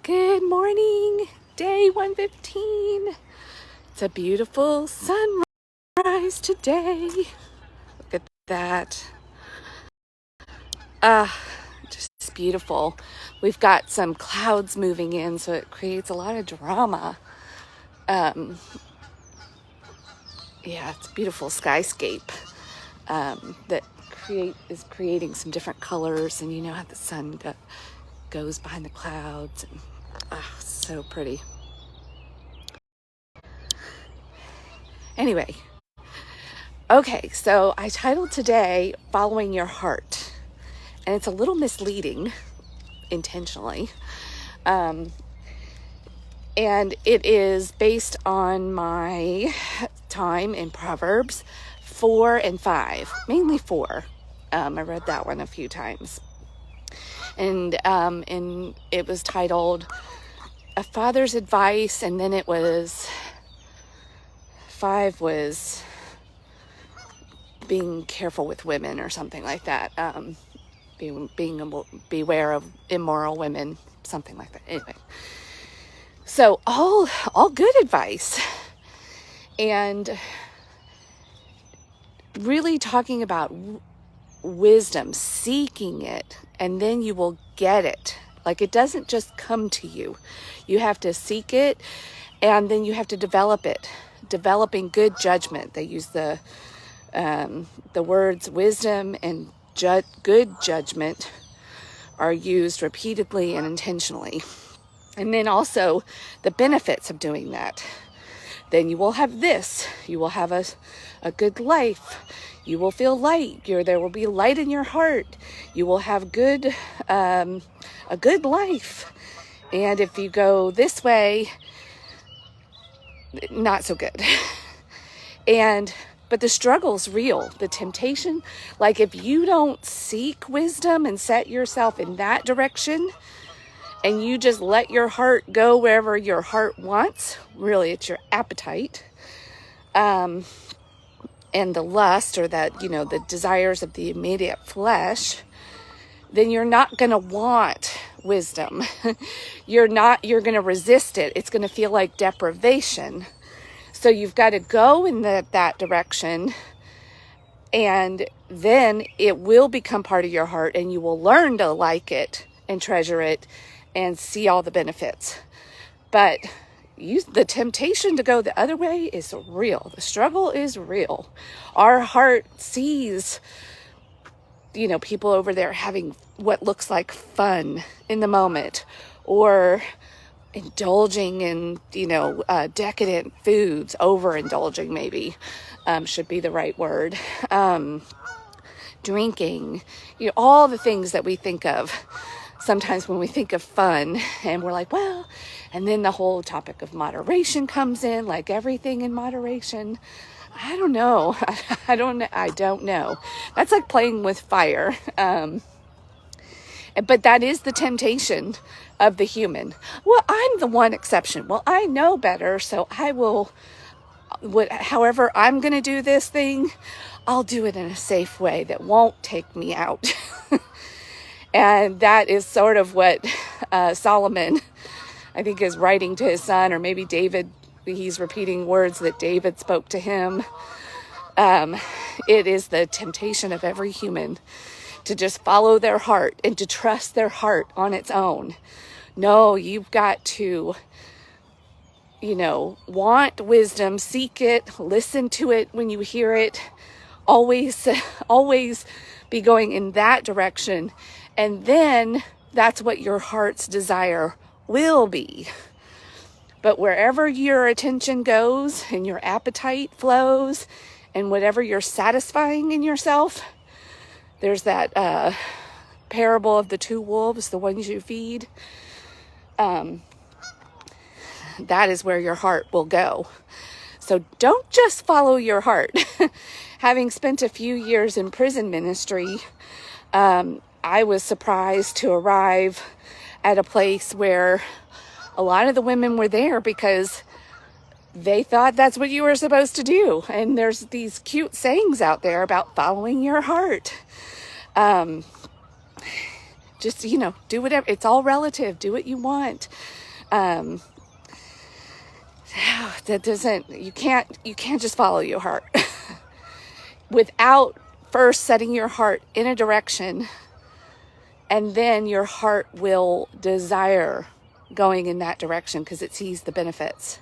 Good morning, day 115. It's a beautiful sunrise today. Look at that. Just beautiful. We've got some clouds moving in, so it creates a lot of drama. It's a beautiful skyscape that is creating some different colors, and you know how the sun goes behind the clouds, and so pretty. Anyway, okay, so I titled today Following Your Heart, and it's a little misleading intentionally, and it is based on my time in Proverbs 4 and 5, mainly 4. I read that one a few times, and it was titled A Father's Advice, and then it was 5 was being careful with women or something like that. Beware of immoral women, something like that. Anyway, so all good advice, and really talking about wisdom, seeking it, and then you will get it. Like, it doesn't just come to you. You have to seek it, and then you have to develop it. Developing good judgment. They use the words wisdom and good judgment are used repeatedly and intentionally. And then also the benefits of doing that. Then you will have this. You will have a good life. You will feel light. There will be light in your heart. You will have a good life. And if you go this way, not so good. But the struggle's real. The temptation, like if you don't seek wisdom and set yourself in that direction, and you just let your heart go wherever your heart wants, really it's your appetite, and the lust, or the desires of the immediate flesh, then you're not going to want wisdom. You're going to resist it. It's going to feel like deprivation. So you've got to go in that direction, and then it will become part of your heart, and you will learn to like it and treasure it and see all the benefits. But the temptation to go the other way is real. The struggle is real. Our heart sees, people over there having what looks like fun in the moment, or indulging in, decadent foods, overindulging maybe, should be the right word. Drinking, all the things that we think of sometimes when we think of fun, and we're like, well, and then the whole topic of moderation comes in, like everything in moderation. I don't know. I don't know. That's like playing with fire. But that is the temptation of the human. Well, I'm the one exception. Well, I know better, so I will, however I'm going to do this thing, I'll do it in a safe way that won't take me out. And that is sort of what Solomon, I think, is writing to his son, or maybe David. He's repeating words that David spoke to him. It is the temptation of every human to just follow their heart and to trust their heart on its own. No, you've got to, want wisdom, seek it, listen to it when you hear it, always be going in that direction. And then that's what your heart's desire will be. But wherever your attention goes and your appetite flows and whatever you're satisfying in yourself, there's that parable of the 2 wolves, the ones you feed. That is where your heart will go. So don't just follow your heart. Having spent a few years in prison ministry, I was surprised to arrive at a place where a lot of the women were there because they thought that's what you were supposed to do. And there's these cute sayings out there about following your heart. Just, do whatever. It's all relative. Do what you want. You can't just follow your heart without first setting your heart in a direction, and then your heart will desire going in that direction because it sees the benefits.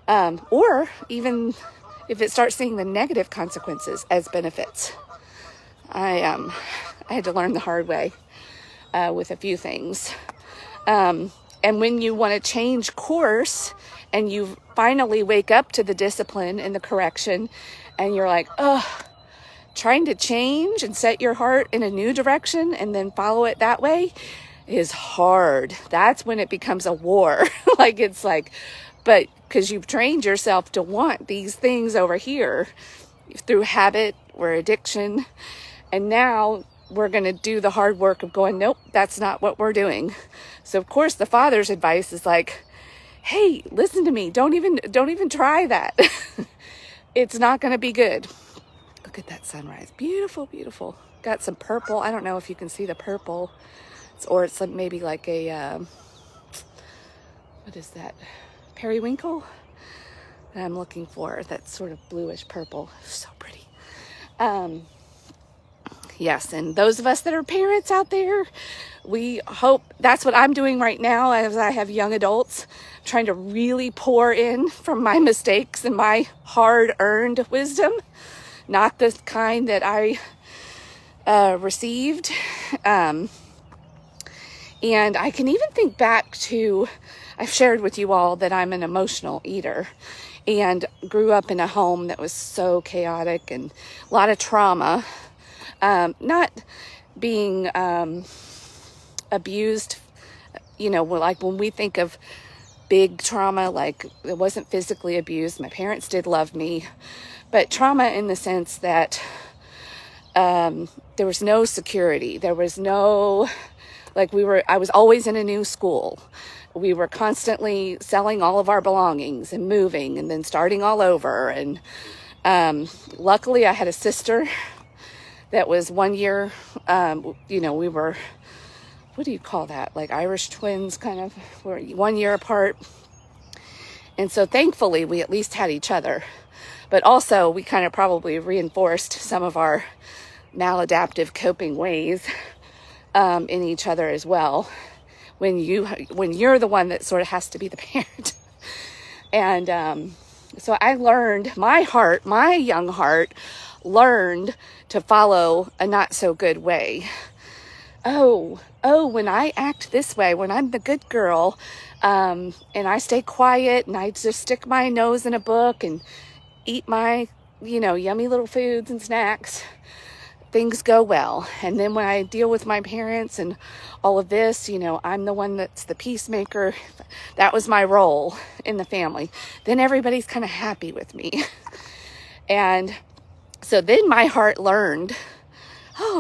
Or even if it starts seeing the negative consequences as benefits. I had to learn the hard way with a few things. And when you want to change course and you finally wake up to the discipline and the correction, and you're like, trying to change and set your heart in a new direction and then follow it that way is hard. That's when it becomes a war. But because you've trained yourself to want these things over here through habit or addiction. And now we're going to do the hard work of going, nope, that's not what we're doing. So of course the Father's advice is like, hey, listen to me. Don't even try that. It's not going to be good. Look at that sunrise. Beautiful, beautiful. Got some purple. I don't know if you can see the purple. It's maybe like a, what is that? Periwinkle that I'm looking for. That's sort of bluish purple. So pretty. Yes, and those of us that are parents out there, we hope that's what I'm doing right now as I have young adults, trying to really pour in from my mistakes and my hard-earned wisdom, not the kind that I received. And I can even think back to, I've shared with you all that I'm an emotional eater and grew up in a home that was so chaotic and a lot of trauma. Not being abused, like when we think of big trauma, like it wasn't physically abused. My parents did love me, but trauma in the sense that there was no security. There was no, I was always in a new school. We were constantly selling all of our belongings and moving and then starting all over. And luckily I had a sister that was 1 year, we were, what do you call that? Like Irish twins, kind of, we're 1 year apart. And so thankfully we at least had each other, but also we kind of probably reinforced some of our maladaptive coping ways in each other as well. When you're the one that sort of has to be the parent. And so I learned, my young heart learned to follow a not so good way. When I act this way, when I'm the good girl, and I stay quiet and I just stick my nose in a book and eat my, yummy little foods and snacks, things go well. And then when I deal with my parents and all of this, I'm the one that's the peacemaker. That was my role in the family. Then everybody's kind of happy with me. And so then my heart learned,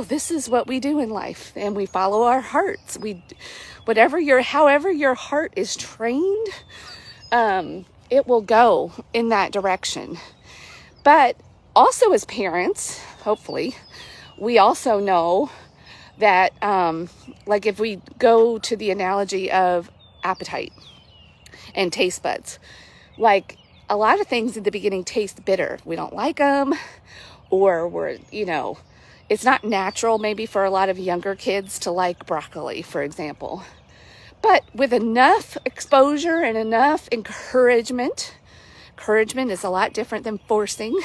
this is what we do in life, and we follow our hearts. However your heart is trained, it will go in that direction. But also as parents, hopefully, we also know that, if we go to the analogy of appetite and taste buds, like a lot of things in the beginning taste bitter. We don't like them, or we're, it's not natural maybe for a lot of younger kids to like broccoli, for example. But with enough exposure and enough encouragement is a lot different than forcing.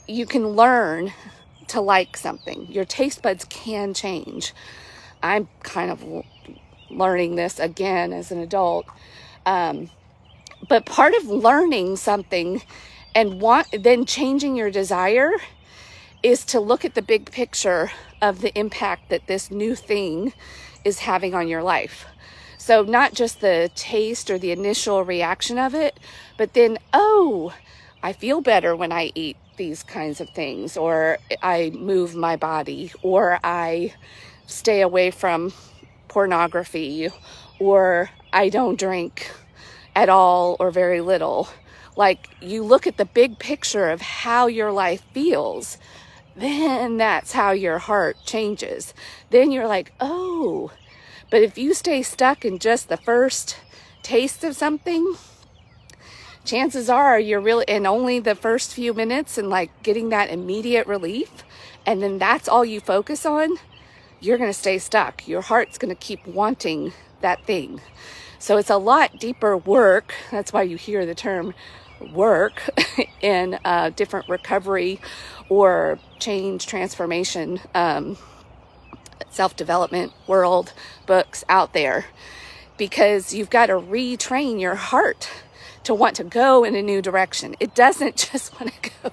You can learn to like something. Your taste buds can change. I'm kind of learning this again as an adult. But part of learning something and then changing your desire is to look at the big picture of the impact that this new thing is having on your life. So not just the taste or the initial reaction of it, but then, I feel better when I eat these kinds of things, or I move my body, or I stay away from pornography, or I don't drink at all or very little. Like, you look at the big picture of how your life feels, then that's how your heart changes. Then you're like, oh, but if you stay stuck in just the first taste of something, chances are you're really in only the first few minutes and like getting that immediate relief, and then that's all you focus on, you're going to stay stuck. Your heart's going to keep wanting that thing. So it's a lot deeper work. That's why you hear the term work in different recovery or change, transformation, self-development world books out there, because you've got to retrain your heart to want to go in a new direction. It doesn't just want to go.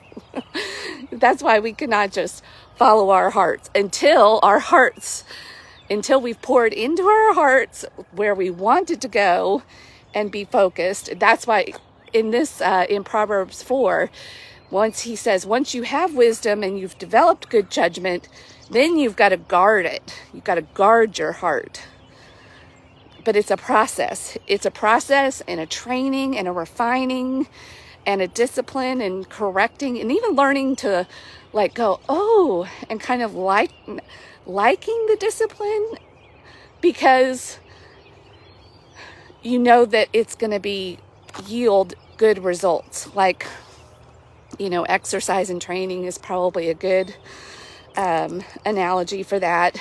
That's why we cannot just follow our hearts until we've poured into our hearts where we want it to go and be focused. That's why in this, in Proverbs 4, once you have wisdom and you've developed good judgment, then you've got to guard it. You've got to guard your heart. But it's a process. It's a process and a training and a refining and a discipline and correcting and even learning to like go, oh, and kind of liking the discipline, because you know that it's going to yield good results. Like, exercise and training is probably a good analogy for that.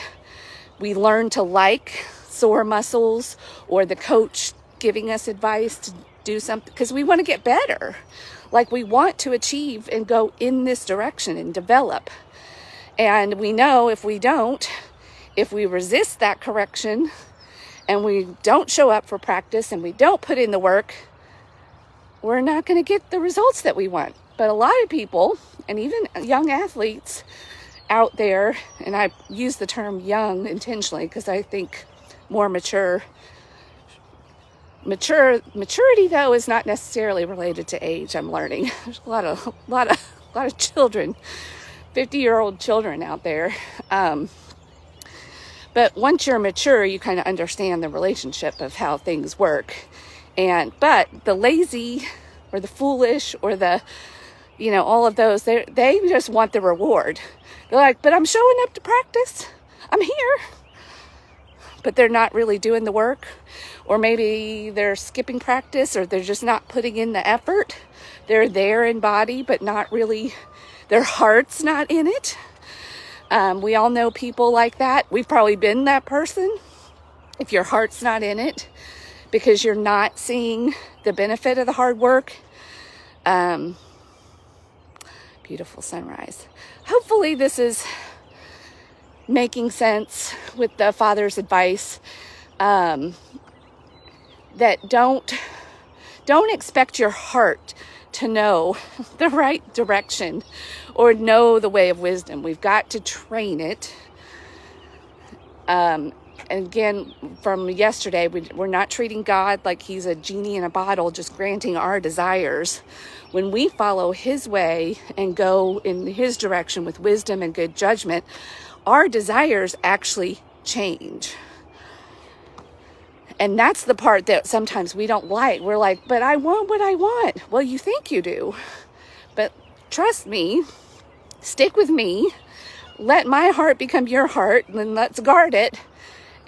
We learn to like sore muscles, or the coach giving us advice to do something because we want to get better. Like, we want to achieve and go in this direction and develop. And we know if we resist that correction and we don't show up for practice and we don't put in the work, we're not going to get the results that we want. But a lot of people, and even young athletes out there, and I use the term young intentionally because I think more maturity though is not necessarily related to age. I'm learning there's a lot of children, 50-year-old children out there, but once you're mature, you kind of understand the relationship of how things work. But the lazy or the foolish or the all of those, they just want the reward. They're like, but I'm showing up to practice, I'm here, but they're not really doing the work. Or maybe they're skipping practice, or they're just not putting in the effort. They're there in body, but not really, their heart's not in it. We all know people like that. We've probably been that person. If your heart's not in it because you're not seeing the benefit of the hard work. Beautiful sunrise. Hopefully this is making sense with the Father's advice, that don't expect your heart to know the right direction or know the way of wisdom. We've got to train it. And again, from yesterday, we're not treating God like he's a genie in a bottle, just granting our desires. When we follow his way and go in his direction with wisdom and good judgment, our desires actually change. And that's the part that sometimes we don't like. We're like, but I want what I want. Well, you think you do. But trust me, stick with me, let my heart become your heart, and then let's guard it,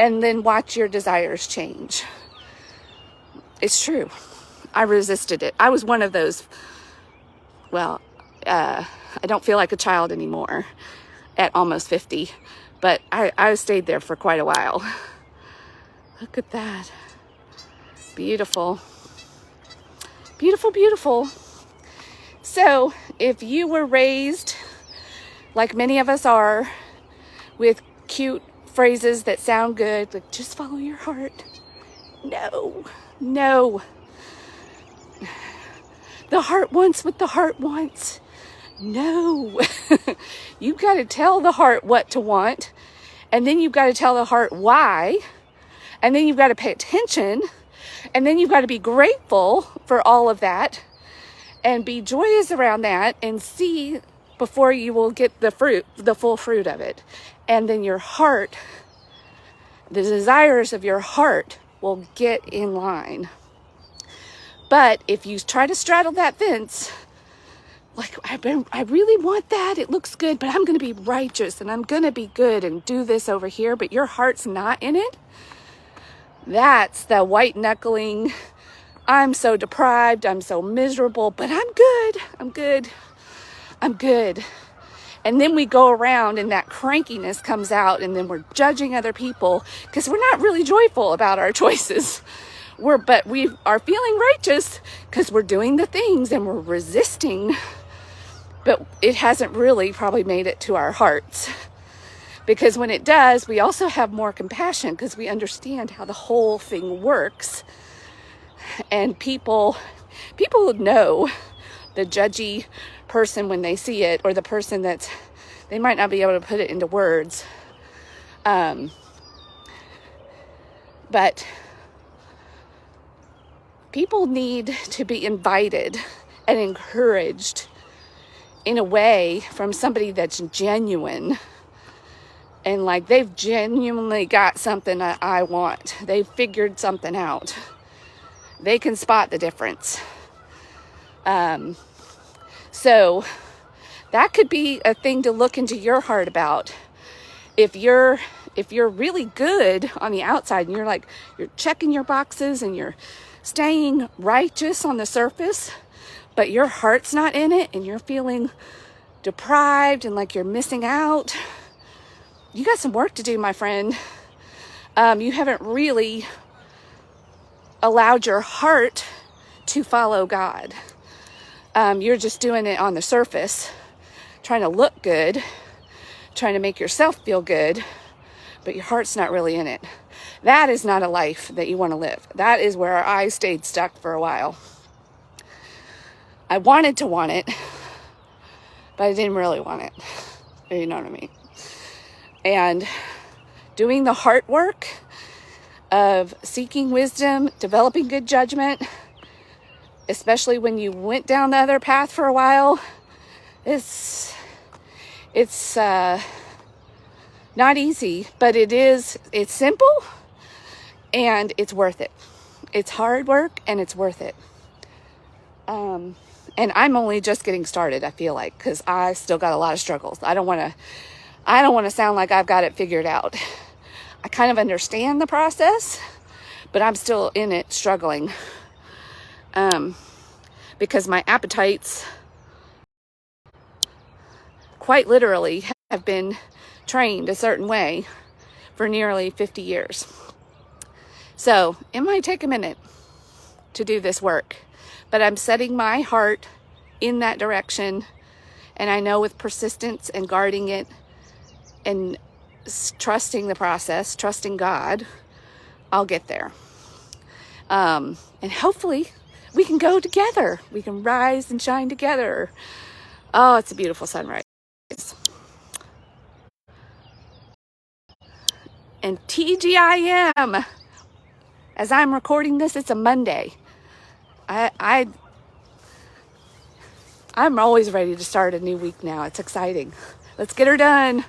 and then watch your desires change. It's true. I resisted it. I was one of those, I don't feel like a child anymore at almost 50, but I stayed there for quite a while. Look at that. Beautiful. Beautiful, beautiful. So if you were raised, like many of us are, with cute phrases that sound good, like just follow your heart. No. The heart wants what the heart wants. No. You've got to tell the heart what to want, and then you've got to tell the heart why, and then you've got to pay attention, and then you've got to be grateful for all of that and be joyous around that and see before you will get the full fruit of it. And then your heart, the desires of your heart will get in line. But if you try to straddle that fence, like, I really want that. It looks good, but I'm going to be righteous and I'm going to be good and do this over here, but your heart's not in it. That's the white knuckling. I'm so deprived. I'm so miserable, but I'm good. I'm good. I'm good. And then we go around and that crankiness comes out, and then we're judging other people because we're not really joyful about our choices. But we are feeling righteous because we're doing the things and we're resisting, but it hasn't really probably made it to our hearts. Because when it does, we also have more compassion because we understand how the whole thing works. And people know the judgy person when they see it, or the person they might not be able to put it into words. But people need to be invited and encouraged in a way from somebody that's genuine. And like they've genuinely got something that I want. They've figured something out. They can spot the difference. So that could be a thing to look into your heart about. If you're really good on the outside and you're checking your boxes and you're staying righteous on the surface, but your heart's not in it and you're feeling deprived and like you're missing out, you got some work to do, my friend. You haven't really allowed your heart to follow God. You're just doing it on the surface, trying to look good, trying to make yourself feel good, but your heart's not really in it. That is not a life that you want to live. That is where I stayed stuck for a while. I wanted to want it, but I didn't really want it. You know what I mean? And doing the heart work of seeking wisdom, developing good judgment, especially when you went down the other path for a while, it's not easy, but it's simple and it's worth it. It's hard work and it's worth it. And I'm only just getting started, I feel like, because I still got a lot of struggles. I don't want to sound like I've got it figured out. I kind of understand the process, but I'm still in it struggling. Because my appetites quite literally have been trained a certain way for nearly 50 years. So it might take a minute to do this work, but I'm setting my heart in that direction. And I know with persistence and guarding it and trusting the process, trusting God, I'll get there. And hopefully we can go together. We can rise and shine together. Oh, it's a beautiful sunrise. And TGIM, as I'm recording this, it's a Monday. I'm always ready to start a new week now. It's exciting. Let's get her done.